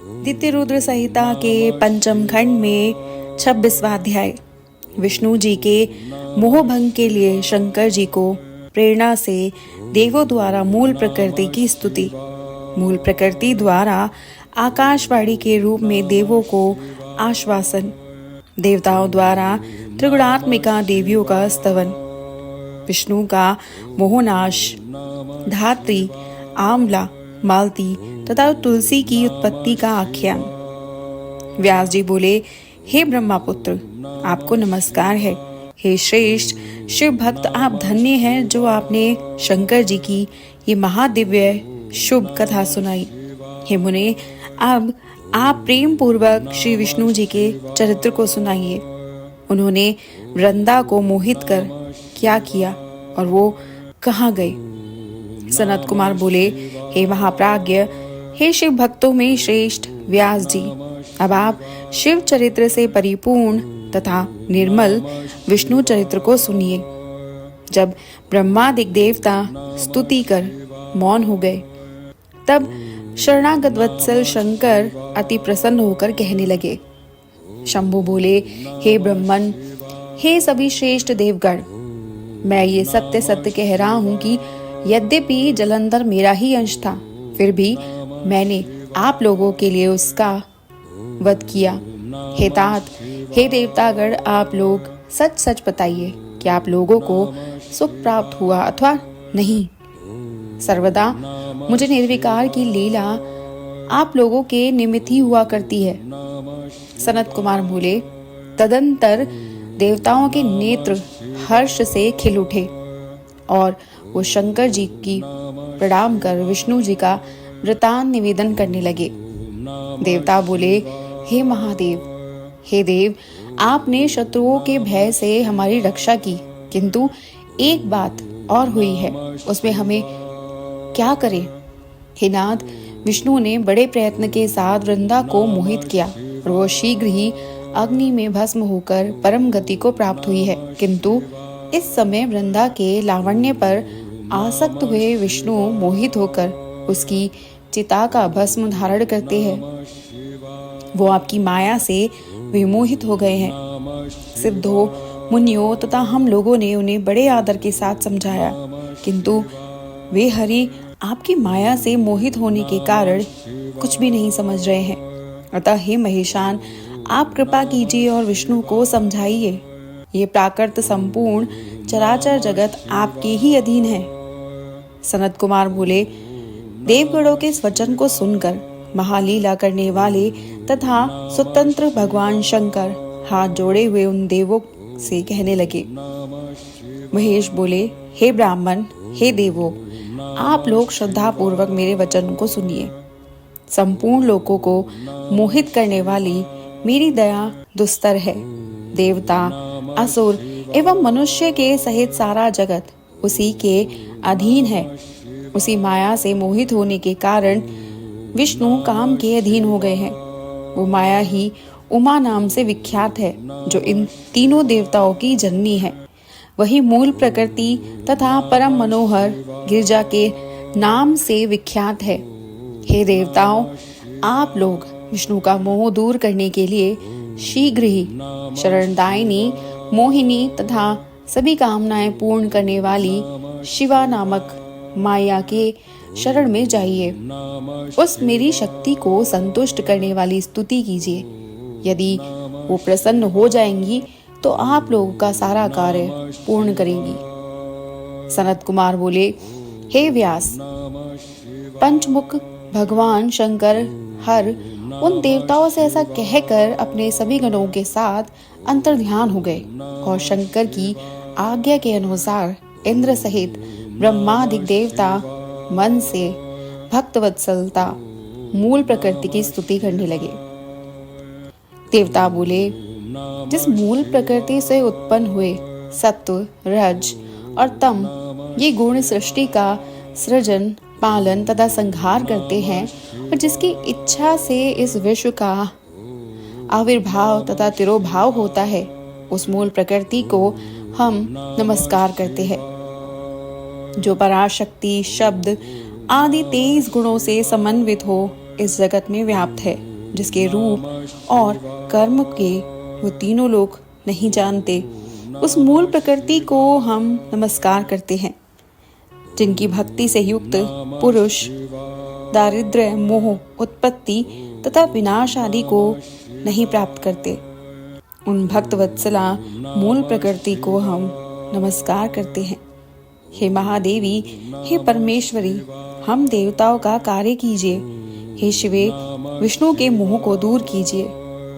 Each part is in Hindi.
द्वितीय रुद्र संहिता के पंचम खंड में 26वां अध्याय। विष्णु जी के मोह भंग के लिए शंकर जी को प्रेरणा से देवों द्वारा मूल प्रकृति की स्तुति। मूल प्रकृति द्वारा आकाशवाणी के रूप में देवों को आश्वासन। देवताओं द्वारा त्रिगुणात्मिका देवियों का स्तवन। विष्णु का मोहनाश। धात्री, आंवला, मालती तथा तुलसी की उत्पत्ति का आख्यान। व्यास जी बोले, हे ब्रह्मापुत्र, आपको नमस्कार है। हे श्रेष्ठ शिव भक्त, आप धन्य हैं जो आपने शंकर जी की ये महादिव्य शुभ कथा सुनाई। हे मुने, अब आप प्रेम पूर्वक श्री विष्णु जी के चरित्र को सुनाइए। उन्होंने वृंदा को मोहित कर क्या किया और वो कहाँ गए? सनत कुमार बोले, हे महाप्राज्ञ, हे शिव भक्तों में श्रेष्ठ व्यास जी, अब आप शिव चरित्र से परिपूर्ण तथा निर्मल विष्णु चरित्र को सुनिए। जब ब्रह्मादिक देवता स्तुति कर मौन हो गए, तब शरणागत वत्सल शंकर अति प्रसन्न होकर कहने लगे। शंभु बोले, हे ब्रह्मन, हे सभी श्रेष्ठ देवगण, मैं ये सत्य सत्य कह रहा हूँ कि यद्यपि जलंधर मेरा ही अंश था, फिर भी मैंने आप लोगों के लिए उसका वध किया। हे तात, हे देवतागण, आप लोग सच सच बताइए कि आप लोगों को सुख प्राप्त हुआ अथवा नहीं। सर्वदा मुझे निर्विकार की लीला आप लोगों के निमित्त ही हुआ करती है। सनत कुमार बोले, तदंतर देवताओं के नेत्र हर्ष से खिल उठे और वो शंकर जी की प्रणाम कर विष्णु जी का वृतांत निवेदन करने लगे। देवता बोले, हे महादेव, हे देव, आपने शत्रुओं के भय से हमारी रक्षा की, किंतु एक बात और हुई है, उसमें हमें क्या करें? हे नाथ, विष्णु ने बड़े प्रयत्न के साथ वृंदा को मोहित किया और वो शीघ्र ही अग्नि में भस्म होकर परम गति को प्राप्त हुई है, किंतु इस समय वृंदा के लावण्य पर आसक्त हुए विष्णु मोहित होकर उसकी चिता का भस्म धारण करते हैं। वो आपकी माया से विमोहित हो गए हैं। सिद्धों, मुनियों तथा हम लोगों ने उन्हें बड़े आदर के साथ समझाया, किंतु वे हरि आपकी माया से मोहित होने के कारण कुछ भी नहीं समझ रहे हैं। अतः हे महेशान, आप कृपा कीजिए और विष्णु को समझाइए। ये प्राकृत संपूर्ण चराचर जगत आपके ही अधीन है। सनत कुमार बोले, देवगणों के इस वचन को सुनकर महालीला करने वाले तथा स्वतंत्र भगवान शंकर हाथ जोड़े हुए उन देवों से कहने लगे। महेश बोले, हे ब्राह्मण, हे देवों, आप लोग श्रद्धा पूर्वक मेरे वचन को सुनिए। संपूर्ण लोकों को मोहित करने वाली मेरी दया दुस्तर है। देवता, असुर एवं मनुष्य के सहित सारा जगत उसी के अधीन है। उसी माया से मोहित होने के कारण विष्णु काम के अधीन हो गए हैं। वो माया ही उमा नाम से विख्यात है, जो इन तीनों देवताओं की जननी है। वही मूल प्रकृति तथा परम मनोहर गिरजा के नाम से विख्यात है। हे देवताओं, आप लोग विष्णु का मोह दूर करने के लिए शीघ्र ही शरणदायिनी, मोहिनी तथा सभी कामनाएं पूर्ण करने वाली शिवा नामक माया के शरण में जाइए। उस मेरी शक्ति को संतुष्ट करने वाली स्तुति कीजिए। यदि वो प्रसन्न हो जाएंगी तो आप लोगों का सारा कार्य पूर्ण करेंगी। सनत कुमार बोले, हे व्यास, पंचमुख भगवान शंकर हर उन देवताओं से ऐसा कहकर अपने सभी गणों के साथ अंतर्ध्यान हो गए और शंकर की आज्ञा के अनुसार इंद्र सहित ब्रह्मादिक देवता मन से भक्तवत्सलता मूल प्रकृति की स्तुति करने लगे। देवता बोले, जिस मूल प्रकृति से उत्पन्न हुए सत्व, रज और तम ये गुण सृष्टि का सृजन, पालन तथा संहार करते हैं और जिसकी इच्छा से इस विश्व का आविर्भाव तथा तिरोभाव होता है, उस मूल प्रकृति को हम नमस्कार करते हैं। जो पराशक्ति, शब्द आदि 23 गुणों से समन्वित हो इस जगत में व्याप्त है। जिसके रूप और कर्म के वो तीनों लोग नहीं जानते, उस मूल प्रकृति को हम नमस्कार करते हैं। जिनकी भक्ति से युक्त पुरुष दारिद्र्य, मोह, उत्पत्ति तथा विनाश आदि को नहीं प्राप्त करते, उन भक्त वत्सला मूल प्रकृति को हम नमस्कार करते हैं। हे महादेवी, हे परमेश्वरी, हम देवताओं का कार्य कीजिए। हे शिवे, विष्णु के मोह को दूर कीजिए।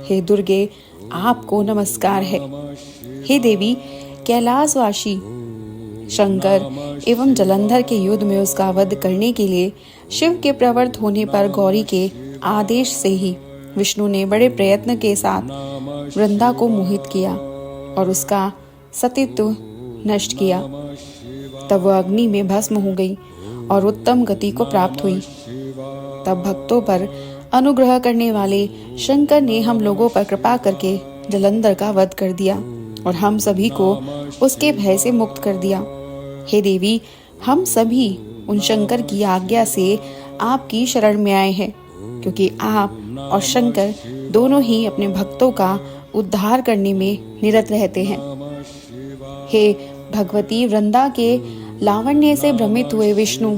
हे दुर्गे, आपको नमस्कार है। हे देवी, कैलाशवासी शंकर एवं जलंधर के युद्ध में उसका वध करने के लिए शिव के प्रवृत्त होने पर गौरी के आदेश से ही विष्णु ने बड़े प्रयत्न के साथ वृंदा को मोहित किया और उसका सतीत्व नष्ट किया। तब वह अग्नि में भस्म हो गई और उत्तम गति को प्राप्त हुई। तब भक्तों पर अनुग्रह करने वाले शंकर ने हम लोगों पर कृपा करके जलंधर का वध कर दिया और हम सभी को उसके भय से मुक्त कर दिया। हे देवी, हम सभी उन शंकर की आज्ञा से आपकी शरण में आए हैं, क्योंकि आप और शंकर दोनों ही अपने भक्तों का उद्धार करने में निरत रहते हैं। हे भगवती, वृंदा के लावण्य से भ्रमित हुए विष्णु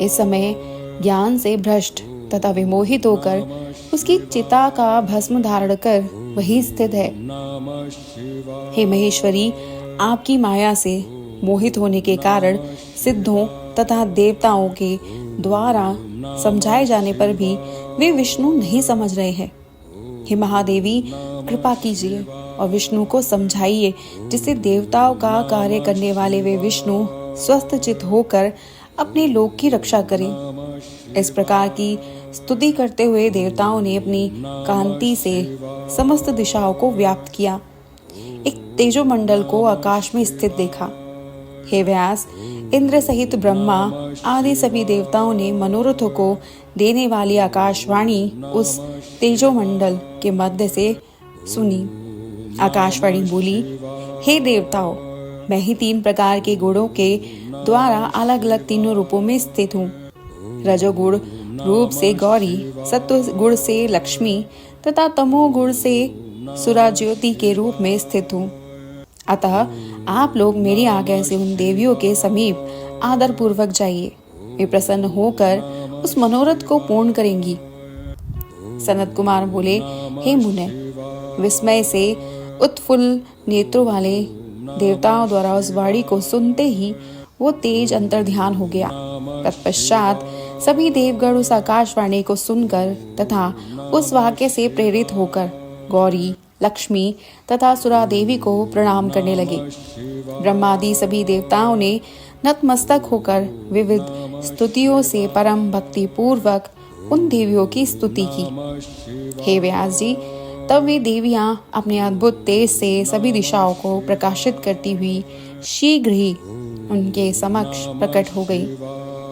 इस समय ज्ञान से भ्रष्ट तथा विमोहित होकर उसकी चिता का भस्म धारण कर वही स्थित है। हे महेश्वरी, आपकी माया से मोहित होने के कारण सिद्धों तथा देवताओं के द्वारा समझाए जाने पर भी वे विष्णु नहीं समझ रहे हैं। हे महादेवी, कृपा कीजिए और विष्णु को समझाइए, जिससे देवताओं का कार्य करने वाले वे विष्णु स्वस्थ चित होकर अपने लोक की रक्षा करें। इस प्रकार की स्तुति करते हुए देवताओं ने अपनी कांति से समस्त दिशाओं को व्याप्त किया। एक तेजोमंडल को आकाश में स्थित देखा। हे व्यास, इंद्र सहित ब्रह्मा आदि सभी देवताओं ने मनोरथों को देने वाली आकाशवाणी उस तेजोमंडल के मध्य से सुनी। आकाशवाणी बोली, हे देवताओं, मैं ही 3 प्रकार के गुणों के द्वारा अलग अलग तीनों रूपों में स्थित हूँ। रजोगुण रूप से गौरी, सत्व गुण से लक्ष्मी तथा तमोगुण से सुराज्योति के रूप में स्थित हूँ। अतः आप लोग मेरी आज्ञा से उन देवियों के समीप आदर पूर्वक जाइए। वे प्रसन्न होकर उस मनोरथ को पूर्ण करेंगी। सनत कुमार बोले, हे मुने, विस्मय से उत्फुल्ल नेत्रों वाले देवताओं द्वारा उस वाणी को सुनते ही वो तेज अंतर्ध्यान हो गया। तत्पश्चात सभी देवगण उस आकाशवाणी को सुनकर तथा उस वाक्य से प्रेरित होकर गौरी, लक्ष्मी तथा सुरा देवी को प्रणाम करने लगे। ब्रह्मादि सभी देवताओं ने नतमस्तक होकर विविध स्तुतियों से परम भक्ति पूर्वक उन देवियों की स्तुति की। हे व्यास जी, तब वे देवियां अपने अद्भुत तेज से सभी दिशाओं को प्रकाशित करती हुई शीघ्र ही उनके समक्ष प्रकट हो गई।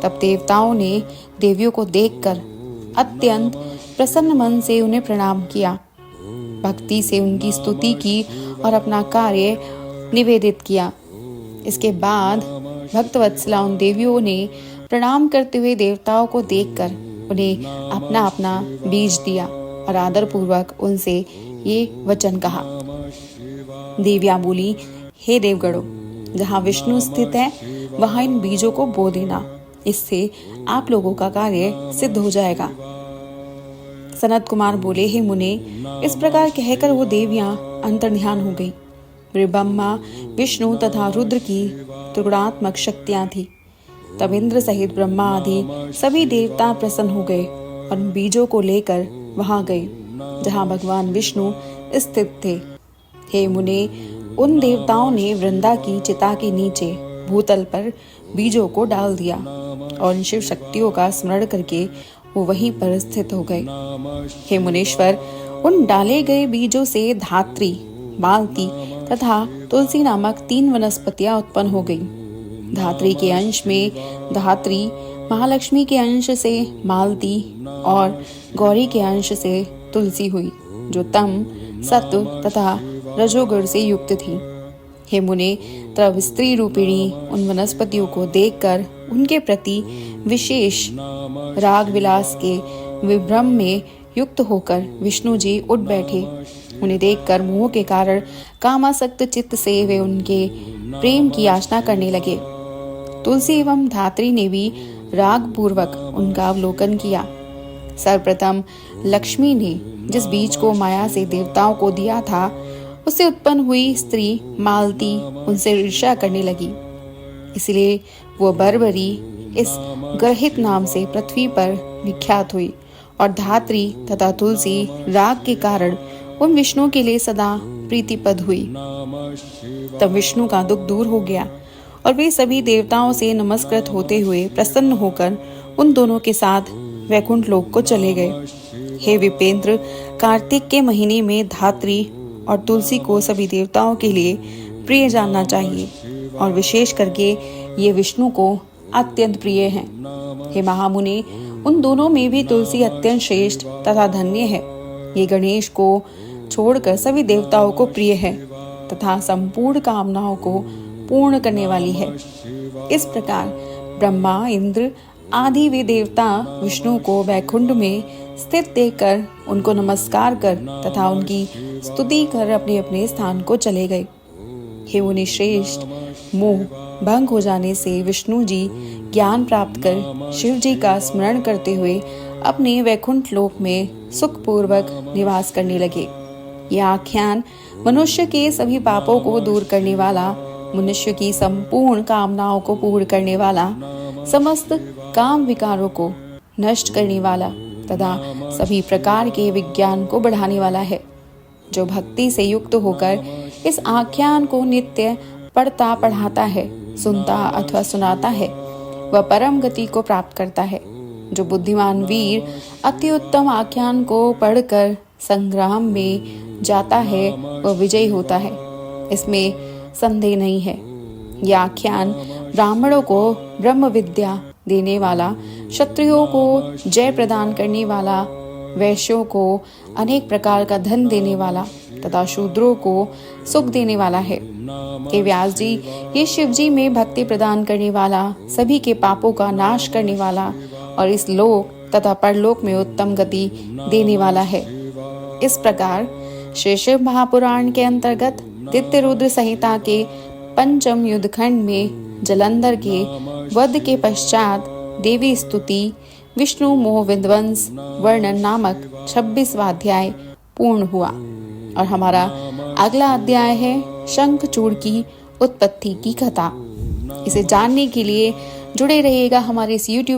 तब देवताओं ने देवियों को देखकर अत्यंत प्रसन्न मन से उन्हें प्रणाम किया, भक्ति से उनकी स्तुति की और अपना कार्य निवेदित किया। इसके बाद भक्तवत्सला उन देवियों ने प्रणाम करते हुए देवताओं को देखकर उन्हें अपना अपना बीज दिया और आदर पूर्वक उनसे ये वचन कहा। देवियां बोली, हे देवगणों, जहाँ विष्णु स्थित है वहाँ इन बीजों को बो देना, इससे आप लोगों का कार्य सिद्ध हो जाएगा। सनत कुमार बोले, हे मुने, इस प्रकार कहकर वो देवियां अंतर्ध्यान हो गई। वे ब्रह्मा, विष्णु तथा रुद्र की त्रिगुणात्मक शक्तियां थी। तब इंद्र सहित ब्रह्मा आदि सभी देवता प्रसन्न हो गए और बीजों को लेकर वहां गए जहां भगवान विष्णु स्थित थे। हे मुने, उन देवताओं ने वृंदा की चिता के नीचे भूतल पर बीजों को डाल दिया और शिव शक्तियों का स्मरण करके वो वहीं पर स्थित हो गए। हे मुनीश्वर, उन डाले गए बीजों से धात्री, मालती तथा तुलसी नामक 3 वनस्पतियां उत्पन्न हो गई। धात्री के अंश में धात्री, महालक्ष्मी के अंश से मालती और गौरी के अंश से तुलसी हुई, जो तम, सत्व तथा रजोगुण से युक्त थी। हे मुने, तब स्त्री रूपिणी उन वनस्पतियों को देखकर उनके प्रति विशेष राग विलास के विभ्रम में युक्त होकर विष्णु जी उठ बैठे। उन्हें देखकर मोह के कारण कामासक्त चित्त से वे उनके प्रेम की याचना करने लगे। तुलसी एवं धात्री ने भी राग पूर्वक उनका अवलोकन किया। सर्वप्रथम लक्ष्मी ने जिस बीज को माया से देवताओं को दिया था, उससे उत्पन्न हुई स्त्री मालती उनसे ईर्ष्या करने लगी। इसलिए वो बर्बरी इस ग्रहित नाम से पृथ्वी पर विख्यात हुई और धात्री तथा तुलसी राग के कारण उन विष्णु के लिए सदा प्रीतिपद हुई। तब विष्णु का दुख दूर हो गया और वे सभी देवताओं से नमस्कृत होते हुए प्रसन्न होकर उन दोनों के साथ वैकुंठ लोक को चले गए। हे विपेंद्र, कार्तिक के महीने में धात्री और तुलसी को सभी देवताओं के लिए प्रिय जानना चाहिए और विशेष करके ये विष्णु को अत्यंत प्रिय हैं। हे महामुनि, उन दोनों में भी तुलसी अत्यंत श्रेष्ठ तथा धन्य है। ये गणेश को छोड़कर सभी देवताओं को प्रिय है तथा संपूर्ण कामनाओं को पूर्ण करने वाली है। इस प्रकार ब्रह्मा, इंद्र आदि वे देवता विष्णु को वैकुंठ में स्थित देखकर उनको नमस्कार कर तथा उनकी स्तुति कर अपने अपने स्थान को चले गए। हे मुनि श्रेष्ठ, मोह भंग हो जाने से विष्णु जी ज्ञान प्राप्त कर शिव जी का स्मरण करते हुए अपने वैकुंठ लोक में सुखपूर्वक निवास करने लगे। यह आख्यान मनुष्य के सभी पापों को दूर करने वाला, मनुष्य की संपूर्ण कामनाओं को पूर्ण करने वाला, समस्त काम विकारों को नष्ट करने वाला तथा सभी प्रकार के विज्ञान को बढ़ाने वाला है। जो भक्ति से युक्त होकर इस आख्यान को नित्य पढ़ता पढ़ाता है, सुनता अथवा सुनाता है, वह परम गति को प्राप्त करता है। जो बुद्धिमान वीर अति उत्तम आख्यान को पढ़कर संग्राम में जाता है, वह विजयी होता है, इसमें संदेह नहीं है। यह आख्यान ब्राह्मणों को ब्रह्म विद्या देने वाला, क्षत्रियों को जय प्रदान करने वाला, वैश्यों को अनेक प्रकार का धन देने वाला तथा शूद्रों को सुख देने वाला है। हे व्यास जी, ये शिव जी में भक्ति प्रदान करने वाला, सभी के पापों का नाश करने वाला और इस लोक तथा परलोक में उत्तम गति देने वाला है। इस प्रकार श्री शिव महापुराण के अंतर्गत दित्य रुद्र संहिता के पंचम युद्ध खंड में जलंधर के वध के पश्चात देवी स्तुति विष्णु मोह विध्वंस वर्णन नामक 26वां अध्याय पूर्ण हुआ और हमारा अगला अध्याय है शंखचूड़ की उत्पत्ति की कथा। इसे जानने के लिए जुड़े रहिएगा हमारे इस YouTube